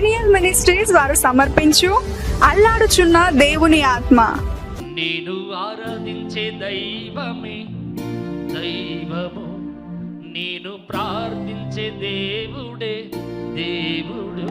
Peniel ministries వారు సమర్పించు అల్లాడుచున్న దేవుని ఆత్మ. నేను ఆరాధించే దైవమే దైవము, నేను ప్రార్థించే దేవుడే దేవుడు.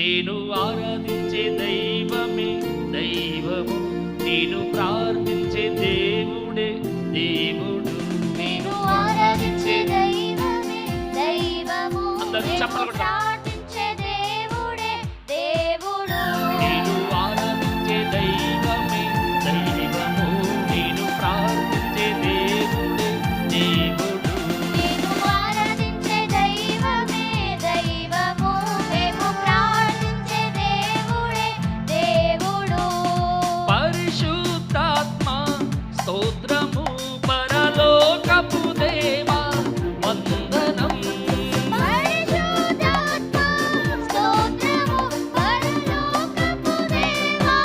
నేను ఆరాధించే దైవమే దైవము, నేను ప్రార్థించే దేవుడే దేవుడు. నేను ఆరాధించే దైవమే దైవము, నేను ప్రార్థించే దేవుడే దేవుడు. నేను ఆరాధించే దైవమే దైవము, నేను ప్రార్థించే దేవుడే దేవుడు. నేను ఆరాధించే దైవమే దైవము, మేము ప్రార్థించే దేవుడే దేవుడు. పరిశుద్ధాత్మ స్తోత్రము, పరలోకపు దేవా వందనం. పరిశుద్ధాత్మ స్తోత్రము, పరలోకపు దేవా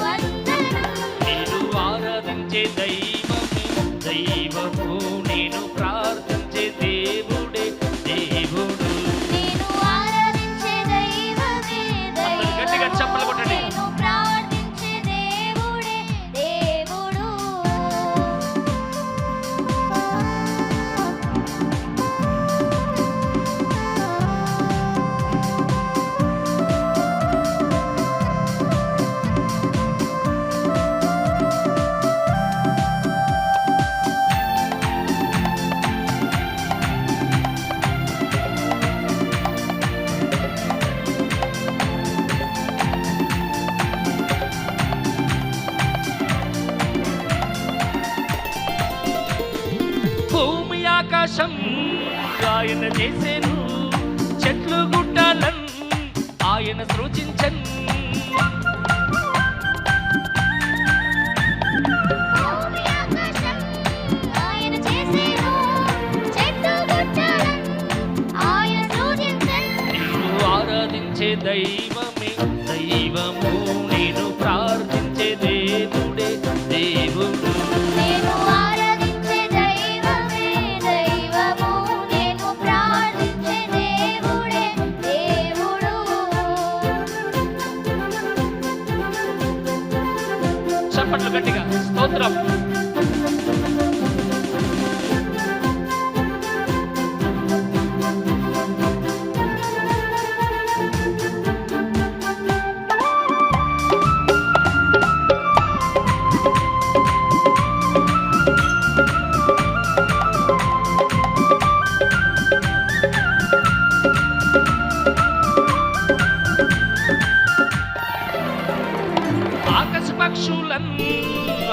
వందనం. నేను ఆరాధించే దైవమే దైవము, నేను ప్రార్థించే దేవుడే దేవుడు. నేను ఆరాధించే దైవమే అందరూ గట్టిగా దైవము, చప్పట్లు కొట్టండి. నేను ప్రార్థించే దేవుడే దేవుడు. భూమి ఆకాశం ఆయన చేసెను, చెట్లు గుట్టలన్ ఆయన సృజించన్. భూమి ఆకాశం ఆయన చేసెను, చెట్లు గుట్టలను ఆయన సృజించెను. నేను ఆరాధించే దైవమే దైవము, నేను ప్రార్థించే దేవుడే దేవుడు. నేను ఆరాధించే దైవమే దైవము, నేను ప్రార్థించే దేవుడే దేవుడు. చప్పట్లు గట్టిగా స్తోత్రం. ఆకాశ పక్షులన్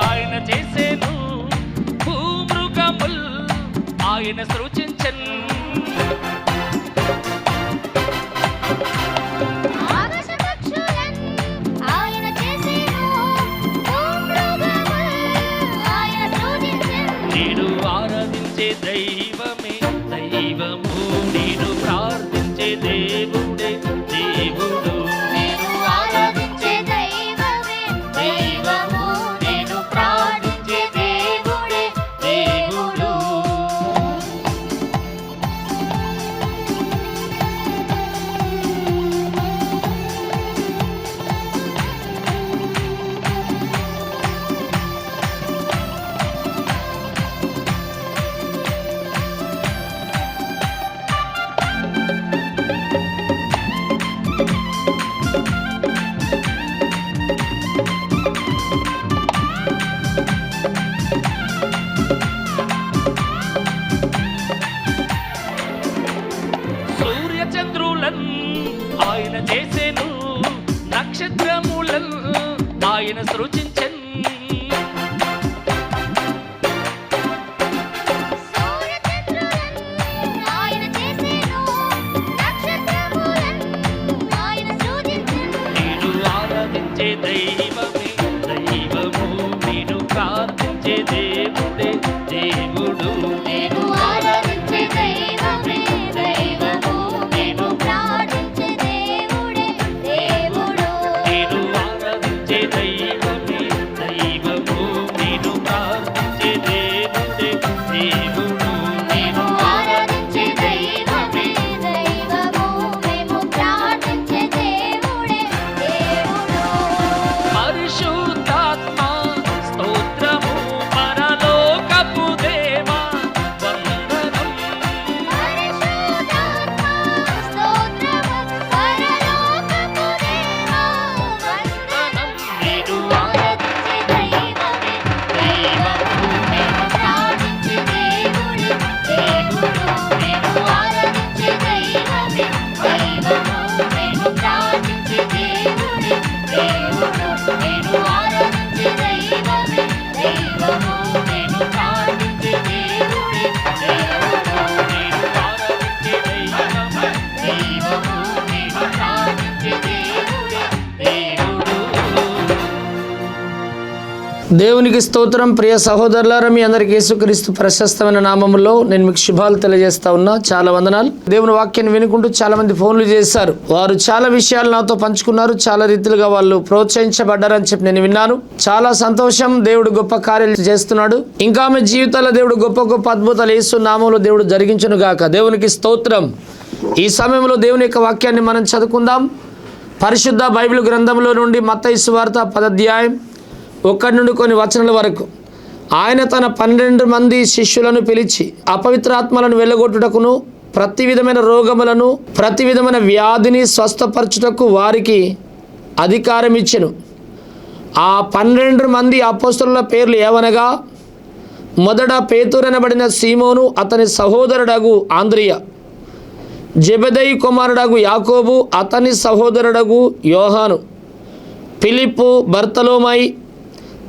ఆయన చేసెను, భూమృగముల్ ఆయన సృజించన్. ఆకాశ పక్షులను ఆయన చేసెను, భూమృగములను ఆయన సృజించెను. నేను ఆరాధించే దైవమే దైవము, నేను ప్రార్థించే దేవుడే దేవుడు. నేను ఆరాధించే దైవమే దైవము, నేను ప్రార్థించే దేవుడే దేవుడు. సూర్య చంద్రులన్ ఆయన చేసెను, నక్షత్రములన్ ఆయన సృజించన్. సూర్యచంద్రులను ఆయన చేసెను, నక్షత్రములను ఆయన సృజించెను. నేను ఆరాధించే దైవమే దైవము, నేను ప్రార్థించే దేవుడే దేవుడు. నేను ఆరాధించే దైవమే దైవము, నేను ప్రార్థించే దేవుడే దేవుడు. నేను ఆరాధించే దైవమే దేవునికి స్తోత్రం. ప్రియ సహోదరులారా, మీ అందరికీ యేసుక్రీస్తు ప్రశస్తమైన నామములో నేను మీకు శుభాలు తెలియజేస్తా ఉన్నా. చాలా వందనాలు. దేవుని వాక్యాన్ని వినుకుంటూ చాలా మంది ఫోన్లు చేశారు. వారు చాలా విషయాలు నాతో పంచుకున్నారు. చాలా రీతిలుగా వాళ్ళు ప్రోత్సహించబడ్డారని చెప్పి నేను విన్నాను. చాలా సంతోషం. దేవుడు గొప్ప కార్యాలు చేస్తున్నాడు. ఇంకా ఆమె జీవితాల్లో దేవుడు గొప్ప గొప్ప అద్భుతాలు యేసు నామములో దేవుడు జరిగించును గాక. దేవునికి స్తోత్రం. ఈ సమయంలో దేవుని యొక్క వాక్యాన్ని మనం చదువుకుందాం. పరిశుద్ధ బైబిల్ గ్రంథంలో నుండి మత్తయి సువార్త 10వ అధ్యాయం 1 నుండి కొన్ని వచనాల వరకు. ఆయన తన 12 మంది శిష్యులను పిలిచి అపవిత్రాత్మలను వెళ్ళగొట్టుటకును ప్రతి విధమైన రోగములను ప్రతి విధమైన వ్యాధిని స్వస్థపరచుటకు వారికి అధికారం ఇచ్చెను. ఆ 12 మంది అపోస్తలుల పేర్లు ఏవనగా, మొదట పేతురనబడిన సీమోను, అతని సహోదరుడగు ఆంద్రియ, జెబెదయి కుమారుడగు యాకోబు, అతని సహోదరుడగు యోహాను, ఫిలిప్పు, బర్తలోమై,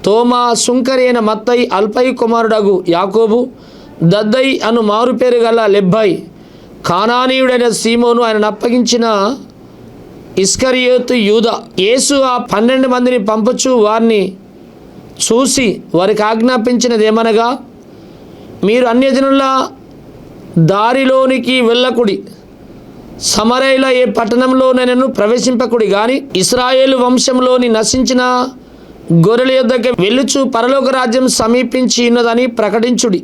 తోమా, సుంకరి అయిన మత్తయి, అల్పై కుమారుడగు యాకోబు, దద్దయి అను మారుపేరు గల లెబ్బయి, కానానీయుడైన సీమోను, ఆయనను అప్పగించిన ఇస్కరియోతు యూదా. యేసు ఆ 12 మందిని పంపుచు వారిని చూసి వారికి ఆజ్ఞాపించినది ఏమనగా, మీరు అన్యజనుల దారిలోనికి వెళ్ళకుడి, సమరయుల ఏ పట్టణంలోనైనను ప్రవేశింపకుడి, గాని ఇశ్రాయేలు వంశంలోని నశించిన గొర్రెల యొద్దకు వెళ్ళుచు పరలోక రాజ్యం సమీపించి ఉన్నదని ప్రకటించుడి.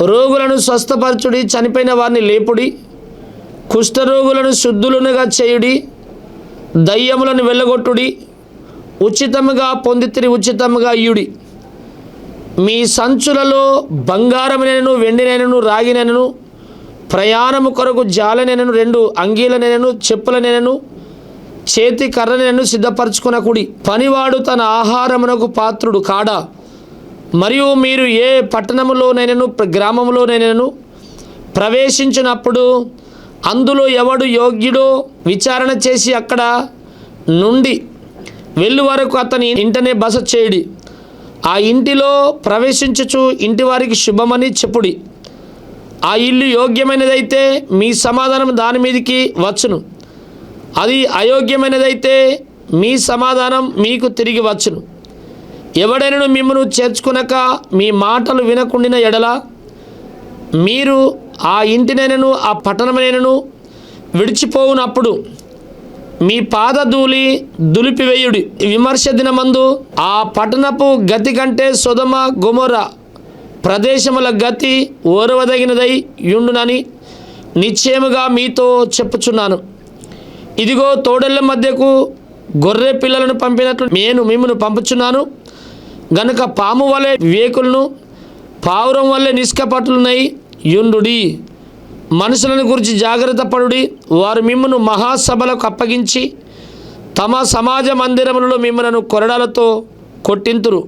రోగులను స్వస్థపరచుడి, చనిపోయిన వారిని లేపుడి, కుష్ఠరోగులను శుద్ధులునుగా చేయుడి, దయ్యములను వెళ్ళగొట్టుడి, ఉచితముగా పొందితిరి ఉచితముగా ఇయుడి. మీ సంచులలో బంగారమునైనను వెండినైనను రాగినైనను ప్రయాణము కొరకు జాలనైనను 2 అంగీలనైనను చెప్పులనైనను చేతి కర్రనైనను సిద్ధపరచుకొనకుడి. పనివాడు తన ఆహారమునకు పాత్రుడు కాడా. మరియు మీరు ఏ పట్టణములోనైనను గ్రామములోనైనను ప్రవేశించినప్పుడు అందులో ఎవడు యోగ్యుడో విచారణ చేసి అక్కడ నుండి వెళ్ళు వరకు అతని ఇంటనే బస చేయుడి. ఆ ఇంటిలో ప్రవేశించుచు ఇంటి వారికి శుభమని చెప్పుడి. ఆ ఇల్లు యోగ్యమైనదైతే మీ సమాధానం దాని మీదికి వచ్చును, అది అయోగ్యమైనదైతే మీ సమాధానం మీకు తిరిగి వచ్చును. ఎవడైనా మిమ్మను చేర్చుకునక మీ మాటలు వినకుండిన ఎడల మీరు ఆ ఇంటినైనను ఆ పట్టణమైనను విడిచిపోవునప్పుడు మీ పాదధూళి దులిపివేయుడి. విమర్శ దినమందు ఆ పట్టణపు గతి కంటే సొదొమ గొమొర్రా ప్రదేశముల గతి ఓర్వదగినదై యుండునని నిశ్చయముగా మీతో చెప్పుచున్నాను. ఇదిగో తోడేళ్ల మధ్యకు గొర్రె పిల్లలను పంపినట్లు నేను మిమ్మల్ని పంపుచున్నాను. గనుక పాము వలె వివేకులను పావురం వలె నిష్కపటులునై యుండుడి. మనుషులను గురించి జాగ్రత్త పడుడి. వారు మిమ్మను మహాసభలకు అప్పగించి తమ సమాజ మందిరములలో మిమ్మలను కొరడాలతో కొట్టింతురు.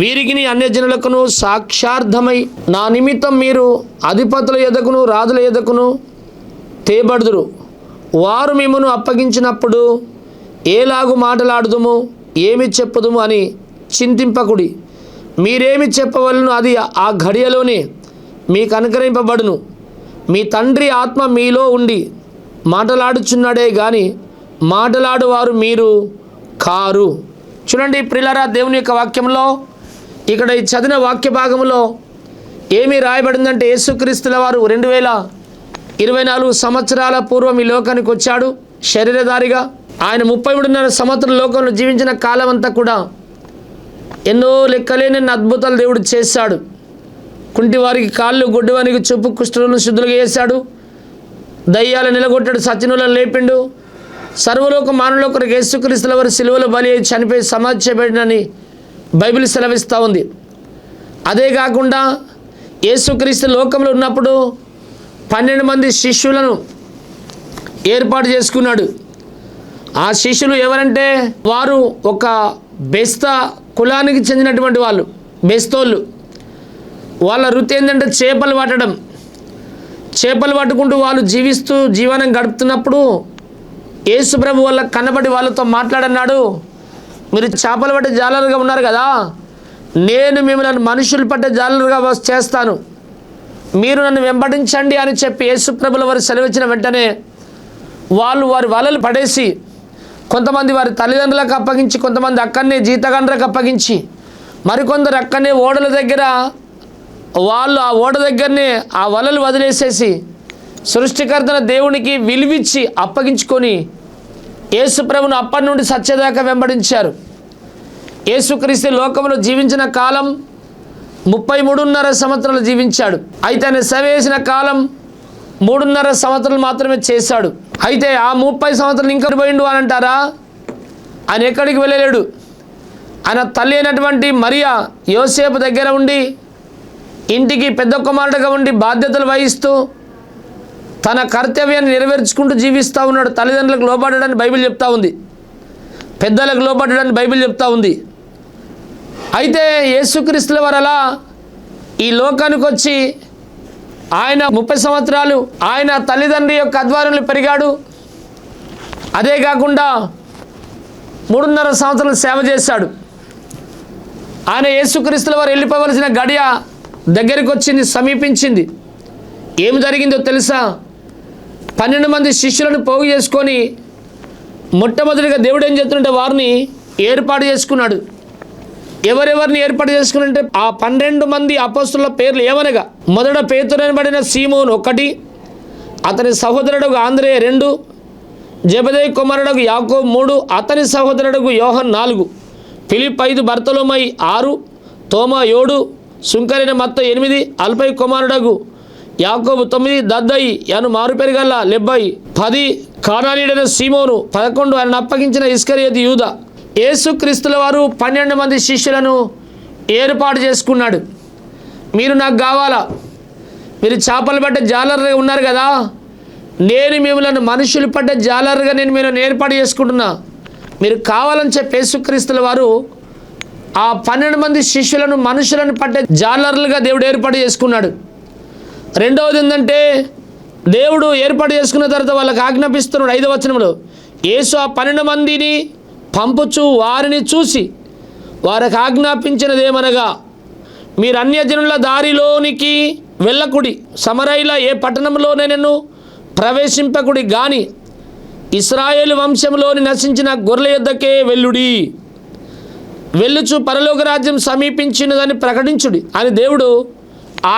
వీరికిని అన్యజనులకును సాక్షార్థమై నా నిమిత్తం మీరు అధిపతుల ఎదకును రాజుల ఎదకును తేబడుదురు. వారు మిమ్మను అప్పగించినప్పుడు ఏలాగు మాటలాడుదుము, ఏమి చెప్పుదుము అని చింతింపకుడి. మీరేమి చెప్పవలను అది ఆ ఘడియలోనే మీకు అనుగ్రహింపబడును. మీ తండ్రి ఆత్మ మీలో ఉండి మాటలాడుచున్నాడే గాని మాటలాడువారు మీరు కారు. చూడండి ప్రియులారా, దేవుని యొక్క వాక్యంలో ఇక్కడ ఈ చదివిన వాక్య భాగంలో ఏమి రాయబడిందంటే, యేసుక్రీస్తుల వారు 2024 సంవత్సరాల పూర్వం ఈ లోకానికి వచ్చాడు శరీరధారిగా. ఆయన 33.5 సంవత్సరాల లోకంలో జీవించిన కాలం అంతా కూడా ఎన్నో లెక్కలేని అద్భుతాలు దేవుడు చేశాడు. కుంటి వారికి కాళ్ళు, గుడ్డివానికి చూపు, కుష్ఠులను శుద్ధులుగా చేశాడు, దయ్యాలు నిలగొట్టాడు, సచ్చినులను లేపిండు. సర్వలోక మానవుల కొరకు యేసుక్రీస్తుల వారు సిలువలో బలి అయి చనిపోయి సమాధి చేయబడినని బైబిల్ సెలవిస్తూ ఉంది. అదే కాకుండా యేసుక్రీస్తు లోకంలో ఉన్నప్పుడు 12 మంది శిష్యులను ఏర్పాటు చేసుకున్నాడు. ఆ శిష్యులు ఎవరంటే, వారు ఒక బెస్త కులానికి చెందినటువంటి వాళ్ళు, బెస్తోళ్ళు. వాళ్ళ వృత్తి ఏంటంటే చేపలు పట్టడం. చేపలు పట్టుకుంటూ వాళ్ళు జీవిస్తూ జీవనం గడుపుతున్నప్పుడు యేసు ప్రభు వాళ్ళ కనబడి వాళ్ళతో మాట్లాడన్నాడు, మీరు చేపలు పట్టే జాలరుగా ఉన్నారు కదా, నేను మిమ్మల్ని మనుషులు పట్టే జాలరుగా చేస్తాను, మీరు నన్ను వెంబడించండి అని చెప్పి యేసు ప్రభుల వారు సెలవిచ్చిన వెంటనే వాళ్ళు వారి వలలు పడేసి కొంతమంది వారి తల్లిదండ్రులకు అప్పగించి, కొంతమంది అక్కడనే జీతగాండ్రకు అప్పగించి, మరికొందరు అక్కడనే ఓడల దగ్గర వాళ్ళు ఆ ఓడ దగ్గరనే ఆ వలలు వదిలేసేసి సృష్టికర్తన దేవునికి విలువిచ్చి అప్పగించుకొని యేసుప్రభును అప్పటి నుండి సత్యదాకా వెంబడించారు. యేసుక్రీస్తు లోకంలో జీవించిన కాలం 33.5 సంవత్సరాలు జీవించాడు. అయితే ఆయన సేవ చేసిన కాలం 3.5 సంవత్సరాలు మాత్రమే చేశాడు. అయితే ఆ 30 సంవత్సరాలు ఇంకా పోయిండు అని అంటారా? ఆయన ఎక్కడికి వెళ్ళలేడు. ఆయన తల్లి అయినటువంటి మరియా యోసేపు దగ్గర ఉండి ఇంటికి పెద్ద కుమారుడుగా ఉండి బాధ్యతలు వహిస్తూ తన కర్తవ్యాన్ని నెరవేర్చుకుంటూ జీవిస్తూ ఉన్నాడు. తల్లిదండ్రులకు లోబడడానికి బైబిల్ చెప్తా ఉంది, పెద్దలకు లోబడడానికి బైబిల్ చెప్తా ఉంది. అయితే యేసుక్రీస్తుల వారు అలా ఈ లోకానికి వచ్చి ఆయన 30 సంవత్సరాలు ఆయన తల్లిదండ్రి యొక్క ఆధ్వర్యంలో పెరిగాడు. అదే కాకుండా 3.5 సంవత్సరాలు సేవ చేశాడు. ఆయన యేసుక్రీస్తుల వారు వెళ్ళిపోవలసిన గడియ దగ్గరికి వచ్చింది, సమీపించింది. ఏమి జరిగిందో తెలుసా? 12 మంది శిష్యులను పోగు చేసుకొని మొట్టమొదటిగా దేవుడు ఏం చేస్తుంటే వారిని ఏర్పాటు చేసుకున్నాడు. ఎవరెవరిని ఏర్పాటు చేసుకున్నంటే ఆ 12 మంది అపోస్తుల పేర్లు ఏమనగా, మొదట పేతురు అనబడిన సీమోను 1, అతని సహోదరుడు ఆంద్రేయ 2, జెబెదయి కుమారుడు యాకోబు 3, అతని సహోదరుడు యోహన్ 4, ఫిలిప్ 5, బర్తలోమయి 6, తోమా 7, సుంకరైన మత్త 8, అల్పై కుమారుడు యాకోబు 9, దద్దయి అను మారుపేరు గల లెబ్బయి 10, కానానీయుడైన సీమోను 11, ఆయన అప్పగించిన ఇస్కరియోతు యూదా. యేసుక్రీస్తుల వారు 12 మంది శిష్యులను ఏర్పాటు చేసుకున్నాడు. మీరు నాకు కావాలా? మీరు చేపలు పట్టే జాలరుగా ఉన్నారు కదా, నేను మిమ్మల్ని మనుషులు పట్టే జాలరుగా నేను మీరు ఏర్పాటు చేసుకుంటున్నా, మీరు కావాలని చెప్పి యేసుక్రీస్తుల వారు ఆ 12 మంది శిష్యులను మనుషులను పట్టే జాలరులుగా దేవుడు ఏర్పాటు చేసుకున్నాడు. రెండవది ఏంటంటే, దేవుడు ఏర్పాటు చేసుకున్న తర్వాత వాళ్ళకి ఆజ్ఞాపిస్తున్నాడు 5వ వచనంలో, యేసు ఆ 12 మందిని పంపుచు వారిని చూసి వారికి ఆజ్ఞాపించినదేమనగా, మీరు అన్యజనుల దారిలోనికి వెళ్ళకుడి, సమరయుల ఏ పట్టణంలోనైనను ప్రవేశింపకుడి గాని ఇశ్రాయేలు వంశంలోని నశించిన గొర్రెల యొద్దకే వెళ్ళుడి, వెళ్ళుచు పరలోక రాజ్యం సమీపించినదని ప్రకటించుడి అని దేవుడు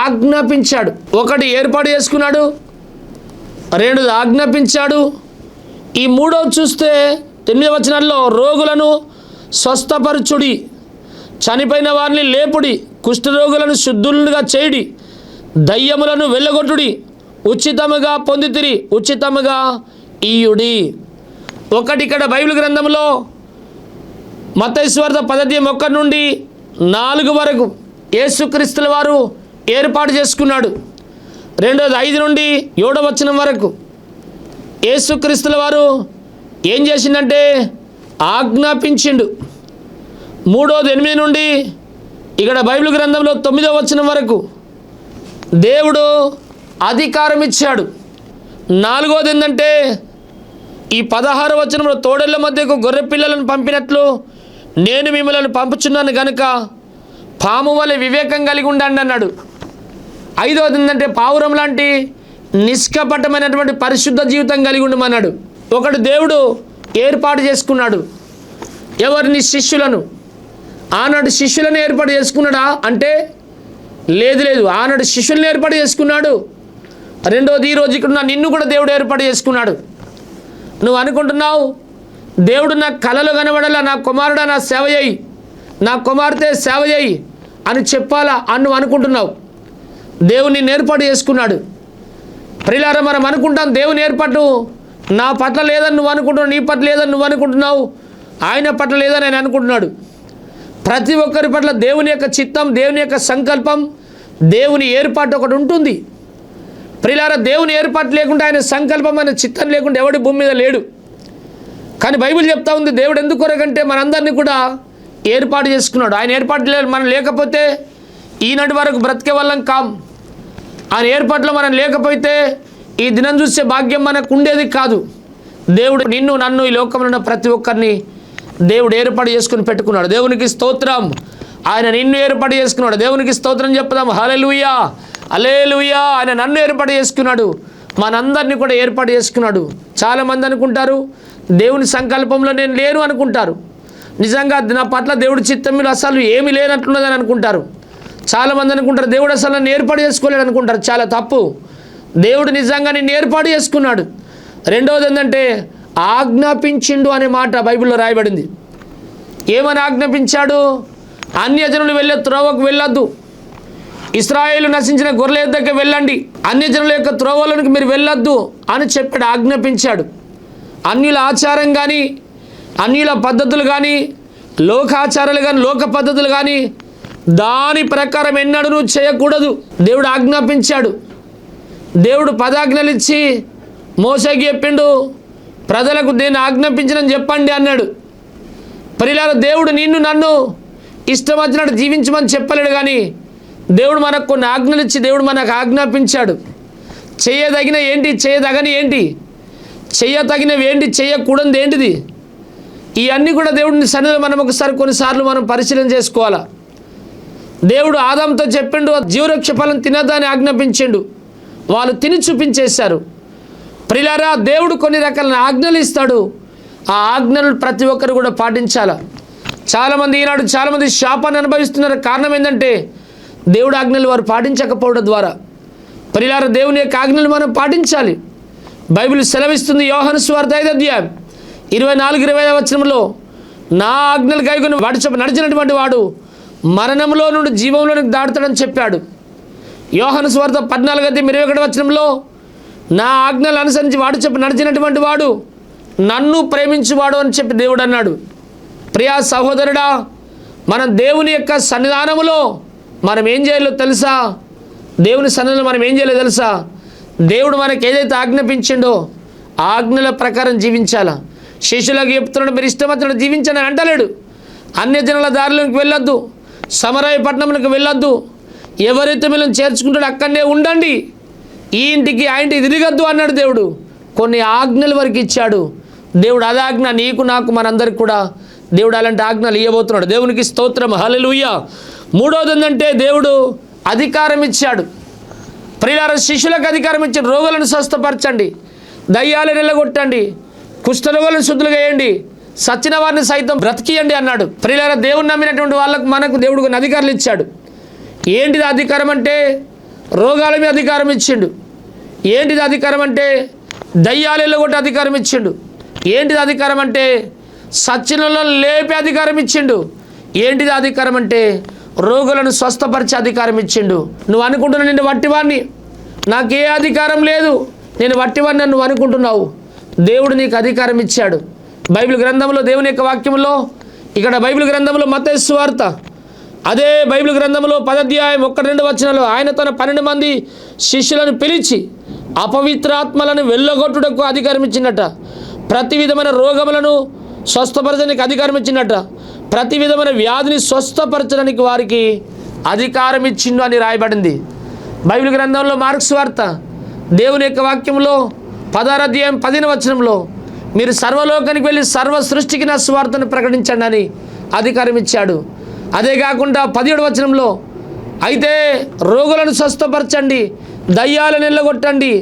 ఆజ్ఞాపించాడు. 1 ఏర్పాటు చేసుకున్నాడు, 2 ఆజ్ఞాపించాడు. ఈ 3వ చూస్తే 8వ వచనాల్లో రోగులను స్వస్థపరచుడి, చనిపోయిన వారిని లేపుడి, కుష్ఠరోగులను శుద్ధులుగా చేయుడి, దయ్యములను వెళ్ళగొట్టుడి, ఉచితముగా పొందితిరి ఉచితముగా ఇయ్యుడి. 1 ఇక్కడ బైబిల్ గ్రంథంలో మత్తయి సువార్త 10:1 నుండి 4 వరకు యేసుక్రీస్తుల వారు ఏర్పాటు చేసుకున్నాడు. 2వది 5 నుండి 7వ వచనం వరకు యేసుక్రీస్తుల వారు ఏం చేసిందంటే ఆజ్ఞాపించిండు. 3వది 8 నుండి ఇక్కడ బైబిల్ గ్రంథంలో 9వ వచనం వరకు దేవుడు అధికారం ఇచ్చాడు. 4వది ఏంటంటే ఈ 16వ వచనంలో తోడేళ్ల మధ్యకు గొర్రె పిల్లలను పంపినట్లు నేను మిమ్మల్ని పంపుచున్నాను కనుక పాము వలె వివేకం కలిగి ఉండండి అన్నాడు. 5వది ఏంటంటే పావురం లాంటి నిష్కపటమైనటువంటి పరిశుద్ధ జీవితం కలిగి ఉండమన్నాడు. 1 దేవుడు ఏర్పాటు చేసుకున్నాడు ఎవరిని? శిష్యులను. ఆనాడు శిష్యులను ఏర్పాటు చేసుకున్నాడా అంటే లేదు, ఆనాడు శిష్యులను ఏర్పాటు చేసుకున్నాడు. 2వది ఈరోజు ఇక్కడ నిన్ను కూడా దేవుడు ఏర్పాటు చేసుకున్నాడు. నువ్వు అనుకుంటున్నావు దేవుడు నా కలలో కనబడాలా, నా కుమారుడా నా సేవ చేయి, నా కుమార్తె సేవ చేయి అని చెప్పాలా అని నువ్వు అనుకుంటున్నావు. దేవుని ఏర్పాటు చేసుకున్నాడు. ప్రియులారా, మనం అనుకుంటాం దేవుని ఏర్పాటు నా పట్ల లేదని నువ్వు అనుకుంటున్నావు, నీ పట్ల లేదని నువ్వు అనుకుంటున్నావు, ఆయన పట్ల లేదని ఆయన అనుకుంటున్నాడు. ప్రతి ఒక్కరి పట్ల దేవుని యొక్క చిత్తం, దేవుని యొక్క సంకల్పం, దేవుని ఏర్పాటు ఒకటి ఉంటుంది. ప్రియులారా, దేవుని ఏర్పాటు లేకుండా ఆయన సంకల్పం, ఆయన చిత్తం లేకుండా ఎవడి భూమి మీద లేడు. కానీ బైబిల్ చెప్తా ఉంది దేవుడు ఎందుకు కొరకంటే మనందరినీ కూడా ఏర్పాటు చేసుకున్నాడు. ఆయన ఏర్పాటు మనం లేకపోతే ఈనాటి వరకు బ్రతికే వాళ్ళం కాం. ఆయన ఏర్పాట్లో మనం లేకపోతే ఈ దినం చూసే భాగ్యం మనకు ఉండేది కాదు. దేవుడు నిన్ను నన్ను ఈ లోకంలో ఉన్న ప్రతి ఒక్కరిని దేవుడు ఏర్పాటు చేసుకుని పెట్టుకున్నాడు. దేవునికి స్తోత్రం. ఆయన నిన్ను ఏర్పాటు చేసుకున్నాడు. దేవునికి స్తోత్రం చెప్దాం. హల్లెలూయా, హల్లెలూయా. ఆయన నన్ను ఏర్పాటు చేసుకున్నాడు, మనందరినీ కూడా ఏర్పాటు చేసుకున్నాడు. చాలామంది అనుకుంటారు దేవుని సంకల్పంలో నేను లేను అనుకుంటారు. నిజంగా నా పట్ల దేవుడి చిత్తం అసలు ఏమీ లేనట్లున్నదని అనుకుంటారు. చాలామంది అనుకుంటారు దేవుడు అసలు నన్ను ఏర్పాటు చేసుకోలేడు అనుకుంటారు. చాలా తప్పు. దేవుడు నిజంగా నిన్ను ఏర్పాటు చేసుకున్నాడు. రెండవది ఏంటంటే ఆజ్ఞాపించిండు అనే మాట బైబిల్లో రాయబడింది. ఏమని ఆజ్ఞాపించాడు? అన్యజనులు వెళ్ళే త్రోవకు వెళ్ళొద్దు, ఇశ్రాయేలు నశించిన గొర్రెల యొద్దకు వెళ్ళండి, అన్యజనుల యొక్క త్రోవలోనికి మీరు వెళ్ళొద్దు అని చెప్పాడు, ఆజ్ఞాపించాడు. అన్యుల ఆచారం కానీ, అన్యుల పద్ధతులు కానీ, లోకాచారాలు కానీ, లోక పద్ధతులు కానీ దాని ప్రకారం ఎన్నడూ నువ్వు చేయకూడదు. దేవుడు ఆజ్ఞాపించాడు. దేవుడు పదాజ్ఞలు ఇచ్చి మోసేకి చెప్పిండు, ప్రజలకు దేన్ని ఆజ్ఞాపించనని చెప్పండి అన్నాడు. ప్రియులారా, దేవుడు నిన్ను నన్ను ఇష్టం వచ్చినట్టు జీవించమని చెప్పలేడు, కానీ దేవుడు మనకు కొన్ని ఆజ్ఞలు ఇచ్చి దేవుడు మనకు ఆజ్ఞాపించాడు. చేయదగిన ఏంటి, చేయదగని ఏంటి, చేయతగినవి ఏంటి, చేయకూడదు ఏంటిది, ఇవన్నీ కూడా దేవుడిని సన్నిధిలో మనం ఒకసారి కొన్నిసార్లు మనం పరిశీలన చేసుకోవాలా. దేవుడు ఆదాంతో చెప్పిండు, జీవవృక్ష ఫలం తినదని ఆజ్ఞాపించిండు. వాళ్ళు తిని చూపించేశారు. ప్రియులారా, దేవుడు కొన్ని రకాల ఆజ్ఞలు ఇస్తాడు. ఆ ఆజ్ఞలు ప్రతి ఒక్కరు కూడా పాటించాలా. చాలామంది ఈనాడు చాలామంది శాపాన్ని అనుభవిస్తున్నారు. కారణం ఏంటంటే దేవుడు ఆజ్ఞలు వారు పాటించకపోవడం ద్వారా. ప్రియులారా, దేవుని యొక్క ఆజ్ఞలు మనం పాటించాలి. బైబిల్ సెలవిస్తుంది. యోహాను సువార్త 5వ అధ్యాయం 24-25 వచనంలో, నా ఆజ్ఞలు కైకొని వాటి చొప్పున నడిచినటువంటి వాడు మరణంలో నుండి జీవంలోనికి దాటుతాడని చెప్పాడు. యోహాను సువార్త 14వ అధ్యాయం 21వ వచనంలో, నా ఆజ్ఞలు అనుసరించి వాటి చొప్పున నడిచినటువంటి వాడు నన్ను ప్రేమించువాడు అని చెప్పి దేవుడు అన్నాడు. ప్రియా సహోదరుడా, మనం దేవుని యొక్క సన్నిధానములో మనం ఏం చేయాలో తెలుసా? దేవుని సన్నిధిలో మనం ఏం చేయాలో తెలుసా? దేవుడు మనకి ఏదైతే ఆజ్ఞాపించిండో ఆజ్ఞల ప్రకారం జీవించాలా. శిష్యులకు చెప్తున్నాడు, మీరు ఇష్టం వచ్చినట్టు జీవించని అంటలేడు. అన్యజనుల దారిలోకి వెళ్ళొద్దు, సమరయ పట్టణంలోకి వెళ్ళొద్దు, ఎవరైతే మిమ్మల్ని చేర్చుకుంటాడో అక్కడనే ఉండండి, ఈ ఇంటికి ఆ ఇంటికి తిరగద్దు అన్నాడు దేవుడు. కొన్ని ఆజ్ఞల వరకు ఇచ్చాడు దేవుడు. అదే ఆజ్ఞ నీకు నాకు మనందరికి కూడా దేవుడు అలాంటి ఆజ్ఞలు ఇవ్వబోతున్నాడు. దేవునికి స్తోత్రం, హల్లెలూయా. మూడవది ఏంటంటే దేవుడు అధికారం ఇచ్చాడు. ప్రియులారా, శిష్యులకు అధికారం ఇచ్చాడు. రోగులను స్వస్థపరచండి, దయ్యాలను వెళ్ళగొట్టండి, కుష్ఠరోగులను శుద్ధులుగా చేయండి, సచ్చిన వారిని సైతం బ్రతికియండి అన్నాడు. ప్రియులారా, దేవుని నమ్మినటువంటి వాళ్ళకు మనకు దేవుడు కొన్ని అధికారులు ఇచ్చాడు. ఏంటిది అధికారం అంటే? రోగాల మీద అధికారం ఇచ్చిండు. ఏంటిది అధికారం అంటే? దయ్యాలు వెళ్ళగొట్టే అధికారం ఇచ్చిండు. ఏంటిది అధికారం అంటే? సచ్చినలో లేపే అధికారం ఇచ్చిండు. ఏంటిది అధికారం అంటే? రోగులను స్వస్థపరిచే అధికారం ఇచ్చిండు. నువ్వు అనుకుంటున్నావు నేను వట్టివాడిని, నాకే అధికారం లేదు, నేను వట్టివాడిని నువ్వు అనుకుంటున్నావు. దేవుడు నీకు అధికారం ఇచ్చాడు. బైబిల్ గ్రంథంలో దేవుని యొక్క వాక్యంలో, ఇక్కడ బైబిల్ గ్రంథంలో మత్తయి సువార్త అదే బైబిల్ గ్రంథంలో 10వ అధ్యాయం 1-2 వచనాలు, ఆయన తన 12 మంది శిష్యులను పిలిచి అపవిత్రాత్మలను వెళ్ళగొట్టుటకు అధికారం ఇచ్చినట్ట, ప్రతి విధమైన రోగములను స్వస్థపరచడానికి అధికారం ఇచ్చినట్ట, ప్రతి విధమైన వ్యాధిని స్వస్థపరచడానికి వారికి అధికారం ఇచ్చిండు అని రాయబడింది బైబిల్ గ్రంథంలో. మార్క్స్ వార్త దేవుని యొక్క వాక్యంలో 16వ అధ్యాయం 15వ వచనంలో, మీరు సర్వలోకానికి వెళ్ళి సర్వ సృష్టికి నా సువార్తను ప్రకటించండి అని అధికారం ఇచ్చాడు. అదే కాకుండా 17వ వచనంలో, అయితే రోగులను స్వస్థపరచండి, దయ్యాలను వెళ్ళగొట్టండి,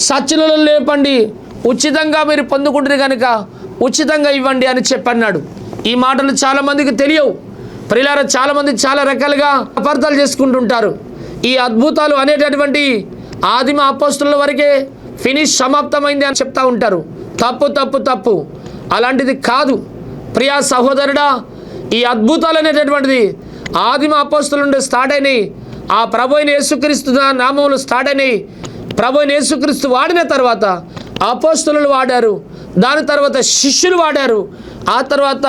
సచ్చినులను లేపండి, ఉచితంగా మీరు పొందుకుంటారు కనుక ఉచితంగా ఇవ్వండి అని చెప్పన్నాడు. ఈ మాటలు చాలామందికి తెలియవు. ప్రియులారా, చాలామంది చాలా రకాలుగా అపార్థాలు చేసుకుంటుంటారు. ఈ అద్భుతాలు అనేటటువంటి ఆదిమ అపోస్తుల వరకే ఫినిష్ సమాప్తమైంది అని చెప్తా ఉంటారు. తప్పు తప్పు తప్పు, అలాంటిది కాదు. ప్రియా సహోదరుడా, ఈ అద్భుతాలు అనేటటువంటిది ఆదిమ అపోస్తుల నుండి స్టార్ట్ అయినాయి. ఆ ప్రభు అయిన యేసుక్రీస్తు నామములు స్టార్ట్ అయినాయి. ప్రభు అయిన యేసుక్రీస్తు వాడిన తర్వాత అపోస్తులు వాడారు, దాని తర్వాత శిష్యులు వాడారు. ఆ తర్వాత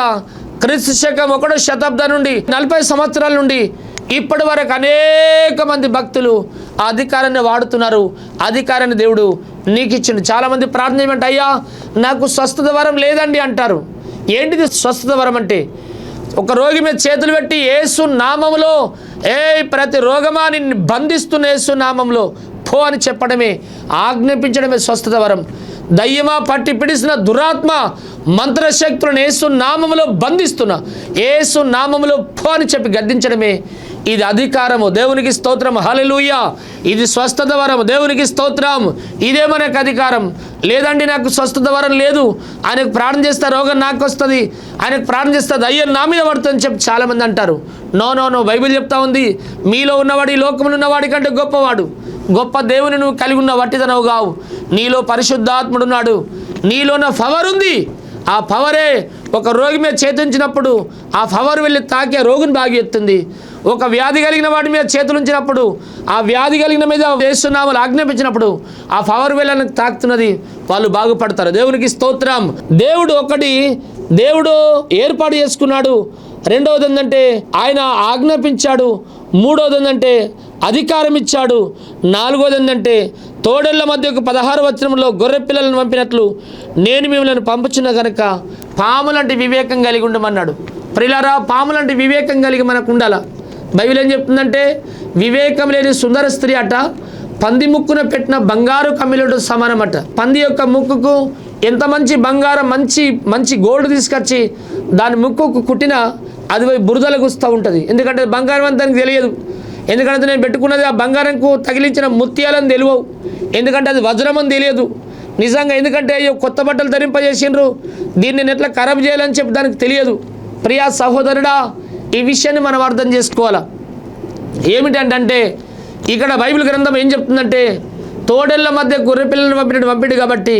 క్రీస్తు శకం 1వ శతాబ్దం నుండి 40 సంవత్సరాల నుండి ఇప్పటి వరకు అనేక మంది భక్తులు ఆ అధికారాన్ని వాడుతున్నారు. అధికారాన్ని దేవుడు నీకు ఇచ్చిండు. చాలామంది ప్రార్థన చేయమంటే, అయ్యా నాకు స్వస్థత వరం లేదండి అంటారు. ఏంటిది స్వస్థత వరం అంటే? ఒక రోగి మీద చేతులు పెట్టి యేసు నామములో, ప్రతి రోగమా నిన్ను బంధిస్తున్న యేసు నామంలో పో అని చెప్పడమే, ఆజ్ఞాపించడమే స్వస్థత వరం. దయ్యమా, పట్టి పిడిసిన దురాత్మ మంత్రశక్తులను యేసు నామములో బంధిస్తున్న యేసు నామములో పో అని చెప్పి గద్దించడమే ఇది అధికారము, దేవునికి స్తోత్రం, హల్లెలూయా. ఇది స్వస్థత వరం, దేవునికి స్తోత్రం. ఇదే మనకు అధికారం. లేదండి నాకు స్వస్థత వరం లేదు, ఆయనకు ప్రార్థన చేస్తే రోగం నాకు వస్తుంది, ఆయనకు ప్రార్థన చేస్తే దయ్యం నా మీద పడుతుందని చెప్పి చాలామంది అంటారు. నో నో నో, బైబిల్ చెప్తా ఉంది, మీలో ఉన్నవాడు ఈ లోకంలో ఉన్నవాడి కంటే గొప్పవాడు. గొప్ప దేవుని నువ్వు కలిగి ఉన్న వట్టిదనవు కావు. నీలో పరిశుద్ధాత్ముడు ఉన్నాడు, నీలోన పవర్ ఉంది. ఆ పవరే ఒక రోగి మీద చేతుంచినప్పుడు ఆ పవర్ వెళ్ళి తాకే రోగిని బాగా ఎత్తుంది. ఒక వ్యాధి కలిగిన వాడి మీద చేతులు ఉంచినప్పుడు ఆ వ్యాధి కలిగిన మీద వేస్తున్నామని ఆజ్ఞాపించినప్పుడు ఆ పవర్ వెళ్ళని తాకుతున్నది, వాళ్ళు బాగుపడతారు. దేవునికి స్తోత్రం. దేవుడు ఏర్పాటు చేసుకున్నాడు. రెండవది ఏంటంటే ఆయన ఆజ్ఞాపించాడు. మూడవది ఏంటంటే అధికారం ఇచ్చాడు. నాలుగవది ఏంటంటే తోడేళ్ల మధ్యకు 16వ వచనంలో గొర్రె పిల్లలను పంపినట్లు నేను మిమ్మల్ని పంపుచున్న కనుక పాములంటి వివేకం కలిగి ఉండమన్నాడు. ప్రియులారా, పాములంటి వివేకం కలిగి మనకు ఉండాలా. బైబిల్ ఏం చెప్తుందంటే వివేకం లేని సుందర స్త్రీ అట పంది ముక్కున పెట్టిన బంగారు కమ్మిలుడు సమానమట. పంది యొక్క ముక్కుకు ఎంత మంచి బంగారం, మంచి గోల్డ్ తీసుకొచ్చి దాని ముక్కుకు కుట్టినా అది పోయి బురదలకు వస్తూ ఉంటుంది. ఎందుకంటే బంగారం అని దానికి తెలియదు. ఎందుకంటే నేను పెట్టుకున్నది ఆ బంగారంకు తగిలించిన ముత్యాలని తెలియవు. ఎందుకంటే అది వజ్రం అని తెలియదు నిజంగా. ఎందుకంటే అయ్యో కొత్త బట్టలు ధరింపజేసిండ్రు, దీన్ని నేను ఎట్లా ఖరాబ్ చేయాలని చెప్పి దానికి తెలియదు. ప్రియా సహోదరుడా, ఈ విషయాన్ని మనం అర్థం చేసుకోవాలా. ఏమిటంటే ఇక్కడ బైబిల్ గ్రంథం ఏం చెప్తుందంటే తోడేళ్ల మధ్య గొర్రె పిల్లలను పంపిడు కాబట్టి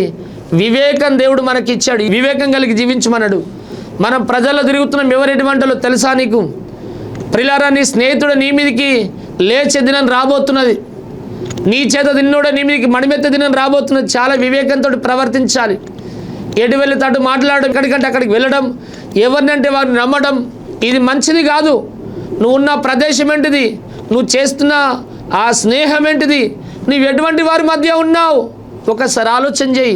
వివేకం దేవుడు మనకి ఇచ్చాడు. వివేకం కలిగి జీవించమన్నాడు. మనం ప్రజల్లో తిరుగుతున్నాం, ఎవరెటి వంటలో తెలుసా నీకు? ప్రిలారా, నీ స్నేహితుడు నీ మీదికి లేచే దినం రాబోతున్నది, నీ చేత తిన్నోడే నీ మీదికి మడిమెత్త దినం రాబోతున్నది. చాలా వివేకంతో ప్రవర్తించాలి. ఎటు వెళ్ళి తటు మాట్లాడడం, ఎక్కడికంటే అక్కడికి వెళ్ళడం, ఎవరినంటే వారిని నమ్మడం ఇది మంచిది కాదు. నువ్వు ఉన్న ప్రదేశం ఏంటిది, నువ్వు చేస్తున్న ఆ స్నేహం ఏంటిది, నువ్వు ఎటువంటి వారి మధ్య ఉన్నావు ఒకసారి ఆలోచన చేయి.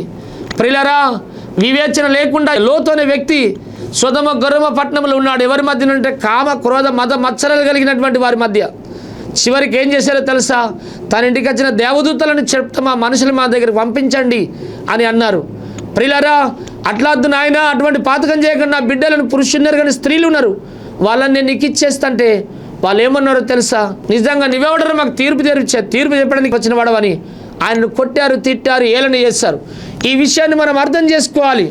ప్రియులారా, వివేచన లేకుండా లోతు అనే వ్యక్తి సొదొమ గొర్రెమ పట్టణంలో ఉన్నాడు. ఎవరి మధ్య అంటే కామ క్రోధ మద మత్సరాలు కలిగినటువంటి వారి మధ్య. చివరికి ఏం చేశారో తెలుసా? తన ఇంటికి వచ్చిన దేవదూతలను చెప్తా మా మనుషులు మా దగ్గరికి పంపించండి అని అన్నారు. ప్రియులారా, అట్లా వద్దు నాయన, అటువంటి పాతకం చేయకుండా బిడ్డలను పురుషున్నారు కానీ స్త్రీలు ఉన్నారు, వాళ్ళని నేను నీకు ఇచ్చేస్తంటే వాళ్ళు ఏమన్నారో తెలుసా? నిజంగా నువ్వెవడరు మాకు తీర్పు చెప్పడానికి వచ్చిన వాడవని ఆయనను కొట్టారు, తిట్టారు, ఏలన చేస్తారు. ఈ విషయాన్ని మనం అర్థం చేసుకోవాలి.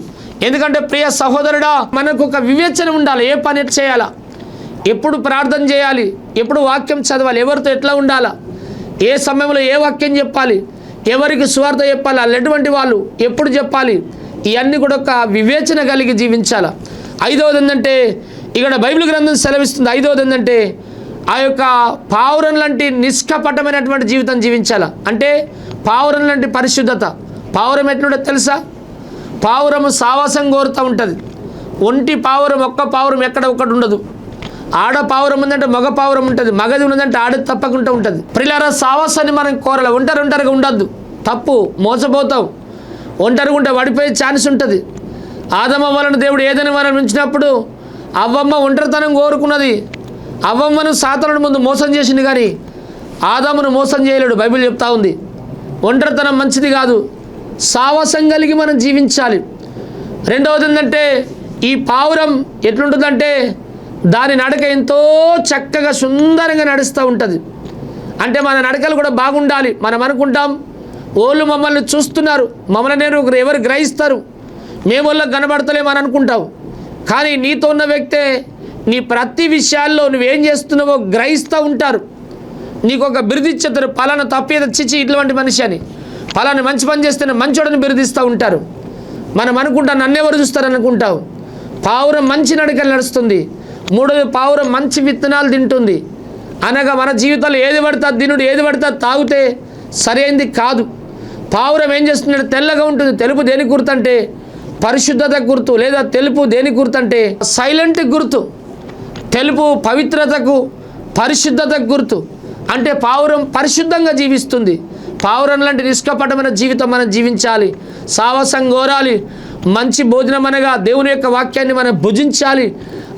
ఎందుకంటే ప్రియ సహోదరుడా, మనకు ఒక వివేచన ఉండాలి. ఏ పని ఎట్లా చేయాలా, ఎప్పుడు ప్రార్థన చేయాలి, ఎప్పుడు వాక్యం చదవాలి, ఎవరితో ఎట్లా ఉండాలా, ఏ సమయంలో ఏ వాక్యం చెప్పాలి, ఎవరికి సువార్త చెప్పాలి, వాళ్ళు ఎటువంటి వాళ్ళు ఎప్పుడు చెప్పాలి, ఇవన్నీ కూడా ఒక వివేచన కలిగి జీవించాలి. ఐదవది ఏంటంటే ఇక్కడ బైబిల్ గ్రంథం సెలవిస్తుంది. ఐదవది ఏంటంటే ఆ యొక్క పావురం లాంటి నిష్కపటమైనటువంటి జీవితం జీవించాలి. అంటే పావురం లాంటి పరిశుద్ధత. పావురం ఎట్లుంటుందో తెలుసా? పావురము సావాసం కోరుతూ ఉంటుంది. ఒంటి పావురం, ఒక్క పావురం ఎక్కడ ఒకటి ఉండదు. ఆడ పావురం ఉందంటే మగ పావురం ఉంటుంది, మగది ఉన్నదంటే ఆడది తప్పకుండా ఉంటుంది. ప్రియులారా, సావాసాన్ని మనం కోరాలి. ఒంటరిగా ఉండద్దు, తప్పు, మోసపోతాం. ఒంటరిగా ఉంటే పడిపోయే ఛాన్స్ ఉంటుంది. ఆదమ వలన దేవుడు ఏదైనా వలన ఉంచినప్పుడు అవ్వమ్మ ఒంటరితనం కోరుకున్నది. అవ్వమ్మను సాతానుడి ముందు మోసం చేసింది కానీ ఆదామును మోసం చేయలేడు. బైబిల్ చెప్తా ఉంది. ఒంటరితనం మంచిది కాదు, సావాసం కలిగి మనం జీవించాలి. రెండవది ఏంటంటే ఈ పావురం ఎట్లుంటుందంటే దాని నడక ఎంతో చక్కగా సుందరంగా నడుస్తూ ఉంటుంది. అంటే మన నడకలు కూడా బాగుండాలి. మనం అనుకుంటాం వాళ్ళు మమ్మల్ని చూస్తున్నారు, మమ్మల్ని ఎవరు గ్రహిస్తారు, మేము వాళ్ళకి కనబడతలేమని అనుకుంటావు. కానీ నీతో ఉన్న వ్యక్తే నీ ప్రతి విషయాల్లో నువ్వేం చేస్తున్నావో గ్రహిస్తూ ఉంటారు. నీకు ఒక బిరుదిచ్చేస్తారు, పలానా తప్పేదో చిచ్చి ఇటువంటి మనిషి అని. పలానా మంచి పని చేస్తేనే మంచోడని బిరుదిస్తూ ఉంటారు. మనం అనుకుంటాం నన్నెవరు చూస్తారని అనుకుంటావు. పావురం మంచి నడకలు నడుస్తుంది. మూడోది పావురం మంచి విత్తనాలు తింటుంది. అనగా మన జీవితంలో ఏది పడితే తినుడు, ఏది పడితే తాగితే సరైనది కాదు. పావురం ఏం చేస్తున్నాడు? తెల్లగా ఉంటుంది. తెలుపు దేనికి గుర్తు అంటే పరిశుద్ధత గుర్తు, లేదా తెలుపు దేనికి గుర్తు అంటే సైలెంట్ గుర్తు. తెలుపు పవిత్రతకు, పరిశుద్ధతకు గుర్తు. అంటే పావురం పరిశుద్ధంగా జీవిస్తుంది. పావురం లాంటి నిష్కపటమైన జీవితం మనం జీవించాలి. సావాసం కోరాలి. మంచి భోజనం అనగా దేవుని యొక్క వాక్యాన్ని మనం భుజించాలి.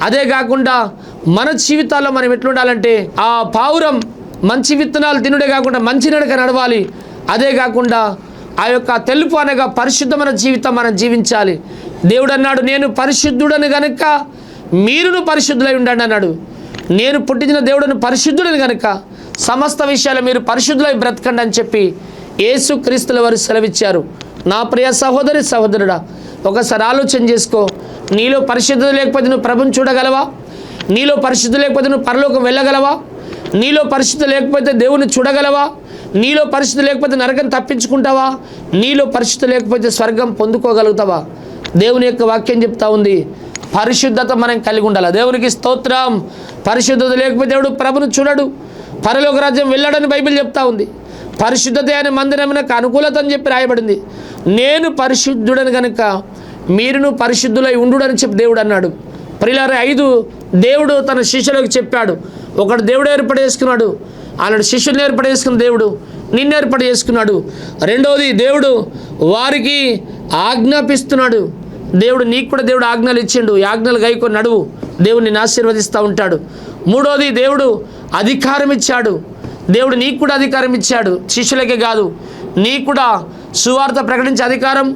అదే కాకుండా మన జీవితాల్లో మనం ఎట్లుండాలంటే ఆ పావురం మంచి విత్తనాలు తినుడే కాకుండా మంచి నడక నడవాలి. అదే కాకుండా ఆ యొక్క తెలుపు అనగా పరిశుద్ధమైన జీవితం మనం జీవించాలి. దేవుడు అన్నాడు, నేను పరిశుద్ధుడని గనుక మీరును పరిశుద్ధులై ఉండండి అన్నాడు. నేను పుట్టించిన దేవుడిని పరిశుద్ధుడిని కనుక సమస్త విషయాలు మీరు పరిశుద్ధులై బ్రతకండి అని చెప్పి యేసు క్రీస్తుల వారు సెలవిచ్చారు. నా ప్రియ సహోదరి సహోదరుడా, ఒకసారి ఆలోచన చేసుకో. నీలో పరిశుద్ధత లేకపోతే నువ్వు ప్రభుని చూడగలవా? నీలో పరిశుద్ధత లేకపోతే నువ్వు పరలోకం వెళ్ళగలవా? నీలో పరిశుద్ధత లేకపోతే దేవుని చూడగలవా? నీలో పరిశుద్ధత లేకపోతే నరకం తప్పించుకుంటావా? నీలో పరిశుద్ధత లేకపోతే స్వర్గం పొందుకోగలుగుతావా? దేవుని యొక్క వాక్యం చెప్తా ఉంది, పరిశుద్ధత మనం కలిగి ఉండాలి. దేవునికి స్తోత్రం. పరిశుద్ధత లేకపోతే దేవుడు ప్రభును చూడడు, పరలోక రాజ్యం వెళ్ళడని బైబిల్ చెప్తా ఉంది. పరిశుద్ధత అనే మందిరమునకు అనుకూలత అని చెప్పి రాయబడింది. నేను పరిశుద్ధుడని కనుక మీరును పరిశుద్ధులై ఉండుడని చెప్పి దేవుడు అన్నాడు. ప్రియులారా, 5 దేవుడు తన శిష్యులకు చెప్పాడు. ఒకడు దేవుడు ఏర్పాటు చేసుకున్నాడు, అలాంటి శిష్యులను ఏర్పాటు చేసుకున్న దేవుడు నిన్ను ఏర్పాటు చేసుకున్నాడు. రెండవది, దేవుడు వారికి ఆజ్ఞాపిస్తున్నాడు. దేవుడు నీకు కూడా దేవుడు ఆజ్ఞలు ఇచ్చిండు. ఈ ఆజ్ఞలు గైకొని నడువు, దేవుడు నిన్ను ఆశీర్వదిస్తూ ఉంటాడు. మూడవది, దేవుడు అధికారం ఇచ్చాడు. దేవుడు నీకు కూడా అధికారం ఇచ్చాడు. శిష్యులకే కాదు, నీకు కూడా సువార్త ప్రకటించే అధికారం,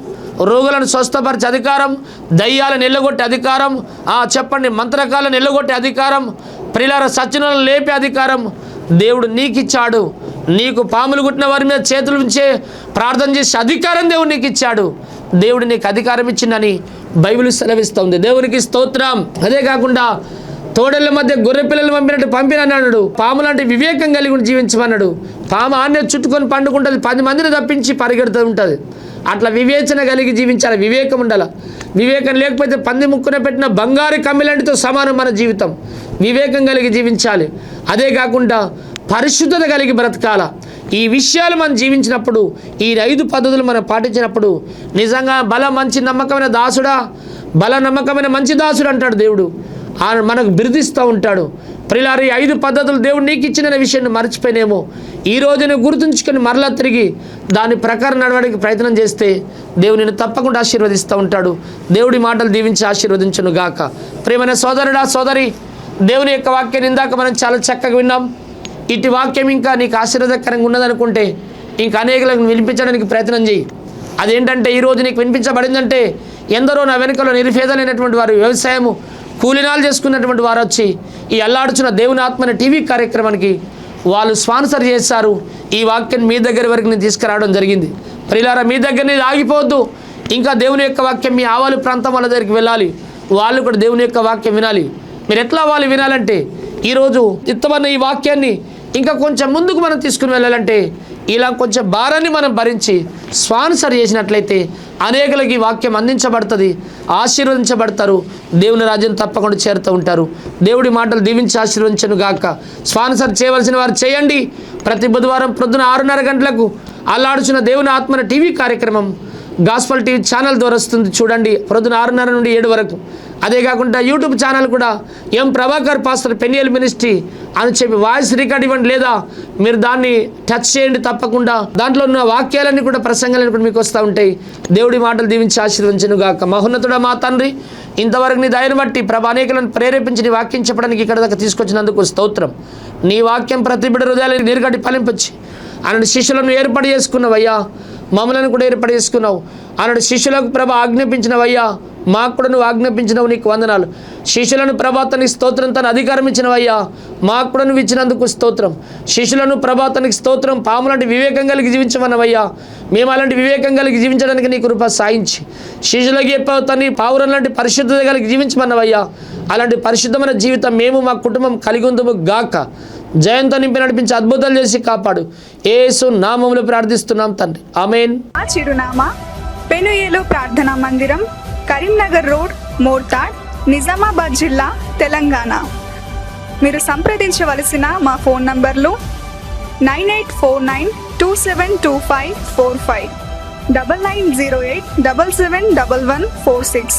రోగులను స్వస్థపరిచే అధికారం, దయ్యాలను ఎల్లగొట్టే అధికారం, చెప్పండి, మంత్రకాలను ఎల్లగొట్టే అధికారం, ప్రియులారా సత్యనులను లేపే అధికారం దేవుడు నీకు ఇచ్చాడు. నీకు పాములు కుట్టిన వారి మీద చేతులు ఉంచే ప్రార్థన చేసే అధికారం దేవుడు నీకు ఇచ్చాడు. దేవుడు నీకు అధికారం ఇచ్చిందని బైబిల్ సెలవిస్తుంది. దేవునికి స్తోత్రం. అదే కాకుండా తోడళ్ళ మధ్య గొర్రె పిల్లలు పంపినన్నాడు. పాము లాంటి వివేకం కలిగి జీవించమన్నాడు. పాము ఆన్నే చుట్టుకొని పండుకుంటుంది, 10 మందిని తప్పించి పరిగెడుతూ ఉంటుంది. అట్లా వివేచన కలిగి జీవించాలి, వివేకం ఉండాలి. వివేకం లేకపోతే పంది ముక్కున పెట్టిన బంగారు కమ్మిలాంటితో సమానం మన జీవితం. వివేకం కలిగి జీవించాలి. అదే కాకుండా పరిశుద్ధత కలిగి బ్రతకాల. ఈ విషయాలు మనం జీవించినప్పుడు, ఈ 5 పద్ధతులు మనం పాటించినప్పుడు నిజంగా మంచి నమ్మకమైన దాసుడా, నమ్మకమైన మంచి దాసుడు అంటాడు దేవుడు. మనకు బిరుదిస్తూ ఉంటాడు. ప్రియులారా, ఈ 5 పద్ధతులు దేవుడు నీకు ఇచ్చిన విషయాన్ని మర్చిపోయినేమో. ఈ రోజున గుర్తుంచుకొని మరలా తిరిగి దాని ప్రకారం నడవడానికి ప్రయత్నం చేస్తే దేవుడు నిన్ను తప్పకుండా ఆశీర్వదిస్తూ ఉంటాడు. దేవుడి మాటలు దీవించి ఆశీర్వదించును గాక. ప్రియమైన సోదరుడా, సోదరి, దేవుని యొక్క వాక్యాన్ని ఇందాక మనం చాలా చక్కగా విన్నాం. ఇటు వాక్యం ఇంకా నీకు ఆశీర్వాదకరంగా ఉన్నదనుకుంటే ఇంకా అనేకులకు వినిపించడానికి ప్రయత్నం చేయి. అదేంటంటే, ఈరోజు నీకు వినిపించబడిందంటే ఎందరో నా వెనుకలో నిరుపేదలైనటువంటి వారు, వ్యవసాయము కూలినాలు చేసుకున్నటువంటి వారు వచ్చి ఈ అల్లాడుచున్న దేవుని ఆత్మని టీవీ కార్యక్రమానికి వాళ్ళు స్పాన్సర్ చేశారు. ఈ వాక్యాన్ని మీ దగ్గర వరకు నేను తీసుకురావడం జరిగింది. ప్రియులారా, మీ దగ్గర నేను ఆగిపోవద్దు. ఇంకా దేవుని యొక్క వాక్యం మీ ఆవాలు ప్రాంతం వాళ్ళ దగ్గరికి వెళ్ళాలి. వాళ్ళు కూడా దేవుని యొక్క వాక్యం వినాలి. మీరు ఎట్లా వాళ్ళు వినాలంటే, ఈరోజు ఇత్తమన్న ఈ వాక్యాన్ని ఇంకా కొంచెం ముందుకు మనం తీసుకుని వెళ్ళాలంటే ఇలా కొంచెం భారాన్ని మనం భరించి స్పాన్సర్ చేసినట్లయితే అనేకులకి ఈ వాక్యం అందించబడుతుంది, ఆశీర్వదించబడతారు, దేవుని రాజ్యం తప్పకుండా చేరుతూ ఉంటారు. దేవుడి మాటలు దీవించి ఆశీర్వదించను గాక. స్పాన్సర్ చేయవలసిన వారు చేయండి. ప్రతి బుధవారం ప్రొద్దున 6:30 గంటలకు అల్లాడుచున్న దేవుని ఆత్మన టీవీ కార్యక్రమం గాస్పల్ టీవీ ఛానల్ ద్వారా వస్తుంది, చూడండి. ప్రొద్దున 6:30 నుండి 7 వరకు. అదే కాకుండా యూట్యూబ్ ఛానల్ కూడా ఎం ప్రభాకర్ పాస్టర్ పెనియల్ మినిస్ట్రీ అని చెప్పి వాయిస్ రికార్డ్ ఇవ్వండి, లేదా మీరు దాన్ని టచ్ చేయండి. తప్పకుండా దాంట్లో ఉన్న వాక్యాలన్నీ కూడా, ప్రసంగాలన్నీ కూడా మీకు వస్తూ ఉంటాయి. దేవుడి మాటలు దీవించి ఆశీర్వదించును గాక. మహోన్నతుడా మా తండ్రి, ఇంతవరకు నీ దయను బట్టి ప్రభు అనేకులను ప్రేరేపించి నీ వాక్యం చెప్పడానికి ఇక్కడ దాకా తీసుకొచ్చినందుకు స్తోత్రం. నీ వాక్యం ప్రతి బిడ్డ హృదయాలను నీరుగడ్డి ఫలింపచ్చి అలాంటి శిష్యులను ఏర్పాటు చేసుకున్నావయ్యా, మమ్మలను కూడా ఏర్పాటు చేసుకున్నావు. అలాంటి శిష్యులకు ప్రభ ఆజ్ఞాపించినవయ్యా, మాకు కూడా నువ్వు ఆజ్ఞాపించినవు, నీకు వందనాలు. శిష్యులను ప్రభాతానికి స్తోత్రం, తన అధికారం ఇచ్చినవయ్యా, మాకు కూడా నువ్వు ఇచ్చినందుకు స్తోత్రం. శిష్యులను ప్రభాతానికి స్తోత్రం. పాము లాంటి వివేకం కలిగి జీవించమన్నవయ్యా, మేము అలాంటి వివేకం కలిగి జీవించడానికి నీ కృప సాయించి, శిష్యులకి చెప్పావు తండ్రి పావురం లాంటి పరిశుద్ధత కలిగి జీవించమన్నవయ్యా, అలాంటి పరిశుద్ధమైన జీవితం మేము మా కుటుంబం కలిగి ఉందము గాక. జయంతో నింపి నడిపించి అద్భుతాలు చేసి కాపాడు. యేసు నామములో ప్రార్థిస్తున్నాం తండ్రి, ఆమేన్. మా చిరునామా పెనుయేలు ప్రార్థనా మందిరం, కరీంనగర్ రోడ్, మోర్తాడ్, నిజామాబాద్ జిల్లా, తెలంగాణ. మీరు సంప్రదించవలసిన మా ఫోన్ నంబర్లు 9849272545, 9908771146.